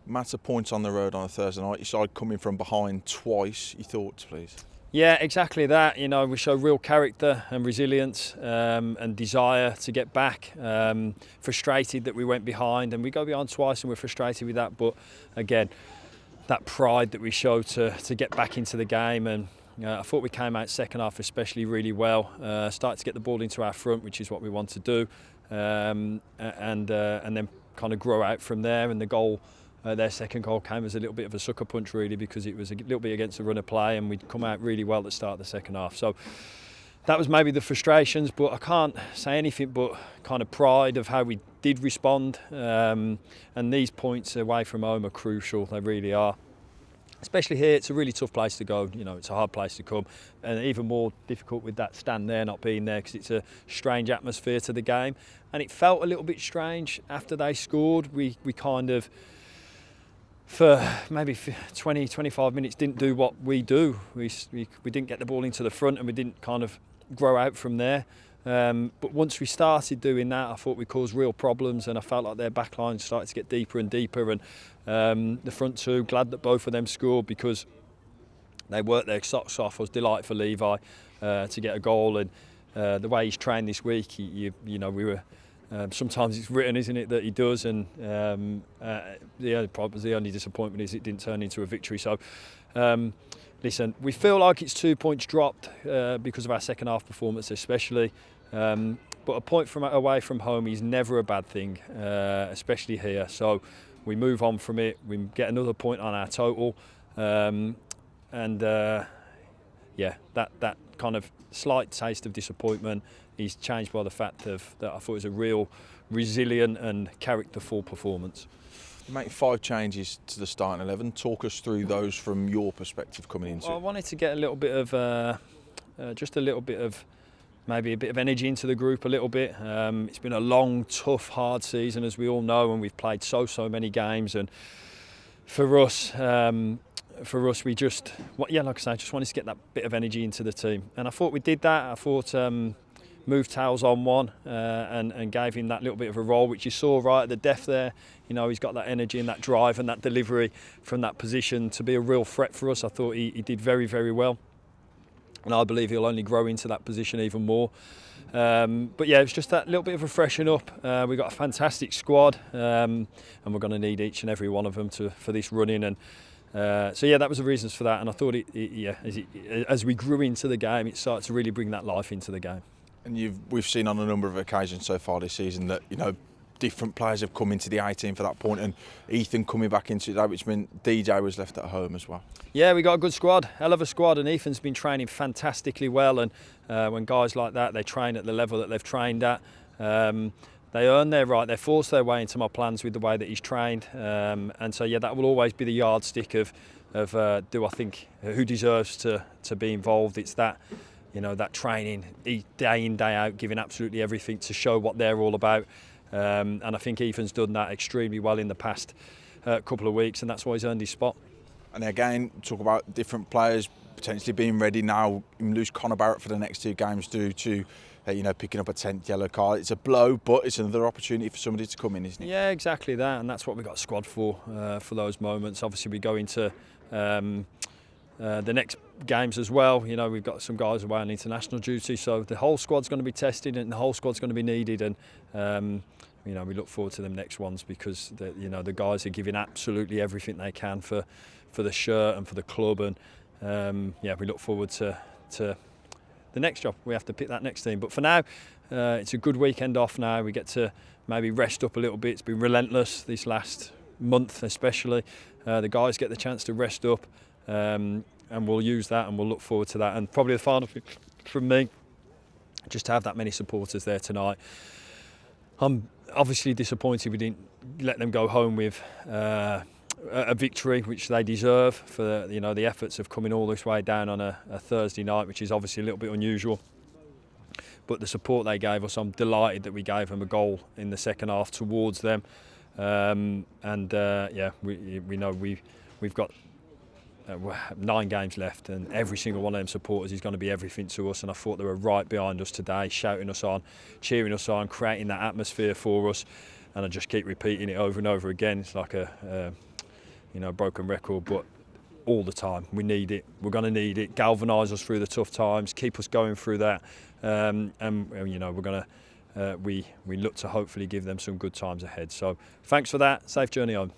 Matt, a point on the road on a Thursday night. You side coming from behind twice. Your thoughts, please? Yeah, exactly that. We show real character and resilience and desire to get back. Frustrated that we went behind, and we go behind twice and we're frustrated with that. But again, that pride that we show to get back into the game, and I thought we came out second half especially really well. Started to get the ball into our front, which is what we want to do, and then kind of grow out from there. And the goal, their second goal, came as a little bit of a sucker punch really, because it was a little bit against the run of play, and we'd come out really well at the start of the second half. So that was maybe the frustrations, but I can't say anything but kind of pride of how we did respond. And these points away from home are crucial. They really are. Especially here, it's a really tough place to go. It's a hard place to come, and even more difficult with that stand there not being there, because it's a strange atmosphere to the game. And it felt a little bit strange after they scored. We kind of, for maybe 20, 25 minutes, didn't do what we do. We didn't get the ball into the front, and we didn't kind of grow out from there. But once we started doing that, I thought we caused real problems, and I felt like their backline started to get deeper and deeper. And the front two, glad that both of them scored, because they worked their socks off. I was delighted for Levi to get a goal, and the way he's trained this week, we were. Sometimes it's written, isn't it, that he does, and the only disappointment is it didn't turn into a victory. So, listen, we feel like it's 2 points dropped because of our second half performance, especially. But a point away from home is never a bad thing, especially here. So we move on from it. We get another point on our total, that kind of slight taste of disappointment is changed by the fact that I thought it was a real resilient and characterful performance. You make 5 changes to the starting 11. Talk us through those from your perspective coming into it. I wanted to get a little bit of, maybe a bit of energy into the group a little bit. It's been a long, tough, hard season, as we all know, and we've played so many games. And for us, we just, like I say, I just wanted to get that bit of energy into the team. And I thought we did that. I thought moved Towles on one and gave him that little bit of a role, which you saw right at the depth there. He's got that energy and that drive and that delivery from that position to be a real threat for us. I thought he did very, very well. And I believe he'll only grow into that position even more. But yeah, it's just that little bit of a freshen up. We've got a fantastic squad, and we're going to need each and every one of them for this run-in. And so yeah, that was the reasons for that. And I thought as we grew into the game, it started to really bring that life into the game. And we've seen on a number of occasions so far this season that different players have come into the 18 for that point, and Ethan coming back into that, which meant DJ was left at home as well. Yeah, we got a good squad, hell of a squad, and Ethan's been training fantastically well. And when guys like that, they train at the level that they've trained at, they earn their right, they force their way into my plans with the way that he's trained. And so yeah, that will always be the yardstick of do I think who deserves to be involved. It's that, that training, day in, day out, giving absolutely everything to show what they're all about. And I think Ethan's done that extremely well in the past couple of weeks, and that's why he's earned his spot. And again, talk about different players potentially being ready now. You lose Connor Barrett for the next 2 games due to picking up a 10th yellow card. It's a blow, but it's another opportunity for somebody to come in, isn't it? Yeah, exactly that, and that's what we've got a squad for those moments. Obviously, we go into the next games as well. We've got some guys away on international duty, so the whole squad's going to be tested and the whole squad's going to be needed. And we look forward to them next ones, because the guys are giving absolutely everything they can for the shirt and for the club. And we look forward to the next job. We have to pick that next team. But for now, it's a good weekend off now. We get to maybe rest up a little bit. It's been relentless this last month especially. The guys get the chance to rest up. And we'll use that, and we'll look forward to that. And probably the final thing from me, just to have that many supporters there tonight. I'm obviously disappointed we didn't let them go home with a victory, which they deserve for the efforts of coming all this way down on a Thursday night, which is obviously a little bit unusual. But the support they gave us, I'm delighted that we gave them a goal in the second half towards them. We know we've got 9 games left, and every single one of them supporters is going to be everything to us. And I thought they were right behind us today, shouting us on, cheering us on, creating that atmosphere for us. And I just keep repeating it over and over again. It's like broken record, but all the time we need it. We're going to need it. Galvanise us through the tough times, keep us going through that, and we're going to we look to hopefully give them some good times ahead. So thanks for that. Safe journey home.